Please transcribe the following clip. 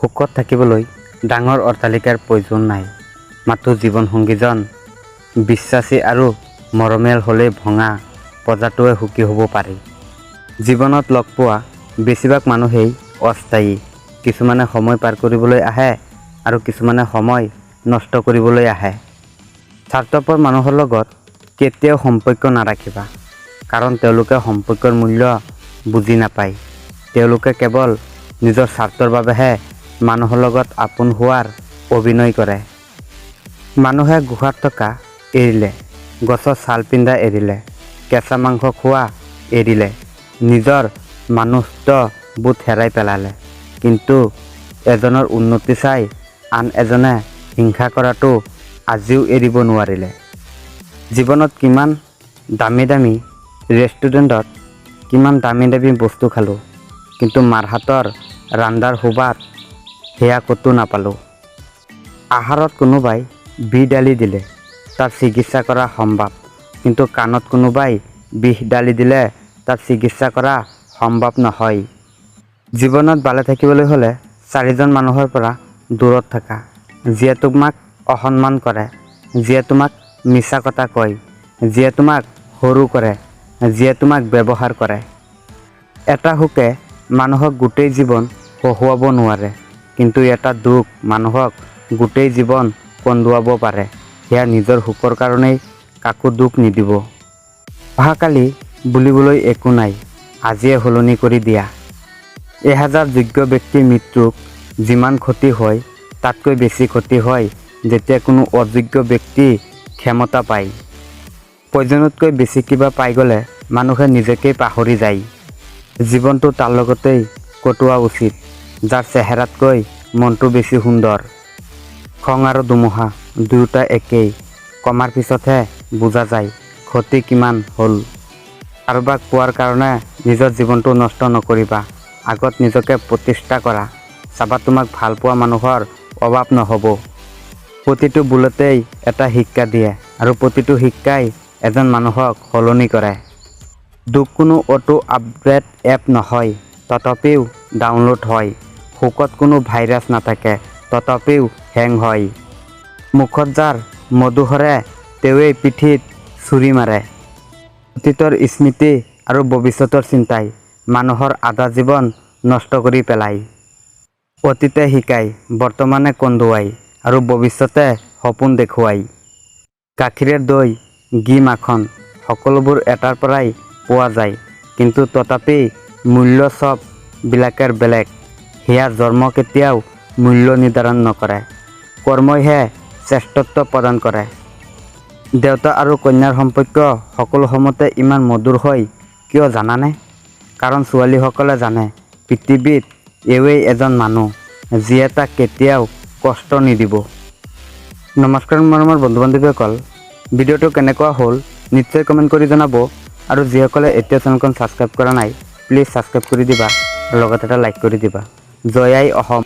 সুখত থাকিবলৈ ডাঙৰ অট্টালিকাৰ প্ৰয়োজন নাই। মাথো জীৱন সংগীজন বিশ্বাসী আৰু মৰমীয়াল হ'লেই ভঙা প্ৰজাটোৱে সুখী হ'ব পাৰি। জীৱনত লগ পোৱা বেছিভাগ মানুহেই অস্থায়ী। কিছুমানে সময় পাৰ কৰিবলৈ আহে আৰু কিছুমানে সময় নষ্ট কৰিবলৈ আহে। স্বাৰ্থপৰ মানুহৰ লগত কেতিয়াও সম্পৰ্ক নাৰাখিবা, কাৰণ তেওঁলোকে সম্পৰ্কৰ মূল্য বুজি নাপায়। তেওঁলোকে কেৱল নিজৰ স্বাৰ্থৰ বাবেহে মানুহৰ লগত আপোন হোৱাৰ অভিনয় কৰে। মানুহে গুহাত থকা এৰিলে, গছৰ ছাল পিন্ধা এৰিলে, কেঁচা মাংস খোৱা এৰিলে, নিজৰ মানুহত্ববোধ হেৰাই পেলালে। কিন্তু এজনৰ উন্নতি চাই আন এজনে হিংসা কৰাটো আজিও এৰিব নোৱাৰিলে। জীৱনত কিমান দামী দামী ৰেষ্টুৰেণ্টত কিমান দামী দামী বস্তু খালোঁ, কিন্তু মাৰ হাতৰ ৰান্ধাৰ সোৱাদ সেয়া ক'তো নাপালোঁ। আহাৰত কোনোবাই বিহ দালি দিলে তাৰ চিকিৎসা কৰা সম্ভৱ, কিন্তু কাণত কোনোবাই বিষ দালি দিলে তাৰ চিকিৎসা কৰা সম্ভৱ নহয়। জীৱনত ভালে থাকিবলৈ হ'লে 4জন মানুহৰ পৰা দূৰত থাকা, যিয়ে তোমাক অসন্মান কৰে, যিয়ে তোমাক মিছা কথা কয়, যিয়ে তোমাক সৰু কৰে, যিয়ে তোমাক ব্যৱহাৰ কৰে। এটা সুখে মানুহক গোটেই জীৱন হহুৱাব নোৱাৰে, কিন্তু এটা দুখ মানুহক গোটেই জীৱন কন্দুৱাব পাৰে। সেয়া নিজৰ সুখৰ কাৰণেই কাকো দুখ নিদিব। অহাকালি বুলিবলৈ একো নাই, আজিয়ে সলনি কৰি দিয়া। 1000 যোগ্য ব্যক্তিৰ মৃত্যুক যিমান ক্ষতি হয়, তাতকৈ বেছি ক্ষতি হয় যেতিয়া কোনো অযোগ্য ব্যক্তি ক্ষমতা পায়। প্ৰয়োজনতকৈ বেছি কিবা পাই গ'লে মানুহে নিজকেই পাহৰি যায়। জীৱনটো তাৰ লগতেই কটোৱা উচিত, যাৰ চেহেৰাতকৈ মনটো বেছি সুন্দৰ। খং আৰু ধুমুহা দুয়োটা একেই, কমাৰ পিছতহে বুজা যায় ক্ষতি কিমান হ'ল। কাৰোবাক পোৱাৰ কাৰণে নিজৰ জীৱনটো নষ্ট নকৰিবা, আগত নিজকে প্ৰতিষ্ঠা কৰা। চাবা তোমাক ভাল পোৱা মানুহৰ অভাৱ নহ'ব। প্ৰতিটো ভুলতেই এটা শিক্ষা দিয়ে, আৰু প্ৰতিটো শিক্ষাই এজন মানুহক সলনি কৰে। দুখ কোনো অটো আপগ্ৰেড এপ নহয়, তথাপিও ডাউনলোড হয়। সুখত কোনো ভাইৰাছ নাথাকে, তথাপিও হেং হয়। মুখত যাৰ মধু সৰে তেৱেই পিঠিত ছুৰী মাৰে। অতীতৰ স্মৃতি আৰু ভৱিষ্যতৰ চিন্তাই মানুহৰ আধা জীৱন নষ্ট কৰি পেলায়। অতীতে শিকাই, বৰ্তমানে কন্দুৱাই, আৰু ভৱিষ্যতে সপোন দেখুৱাই। গাখীৰৰ দৈ, ঘি, মাখন সকলোবোৰ এটাৰ পৰাই পোৱা যায়, কিন্তু তথাপি মূল্য চব বিলাকৰ বেলেগ। সেয়া জন্ম কেতিয়াও মূল্য নিৰ্ধাৰণ নকৰে, কৰ্মইহে শ্ৰেষ্ঠত্ব প্ৰদান কৰে। দেউতা আৰু কন্যাৰ সম্পৰ্ক সকলো সময়তে ইমান মধুৰ হয় কিয় জানানে? কাৰণ ছোৱালীসকলে জানে পৃথিৱীত এৱেই এজন মানুহ যিয়ে তাক কেতিয়াও কষ্ট নিদিব। নমস্কাৰ মৰমৰ বন্ধু বান্ধৱীসকল, ভিডিঅ'টো কেনেকুৱা হ'ল নিশ্চয় কমেণ্ট কৰি জনাব, আৰু যিসকলে এতিয়া চেনেলখন ছাবস্ক্ৰাইব কৰা নাই প্লিজ ছাবস্ক্ৰাইব কৰি দিবা, লগত এটা লাইক কৰি দিবা। জয় আই অসম।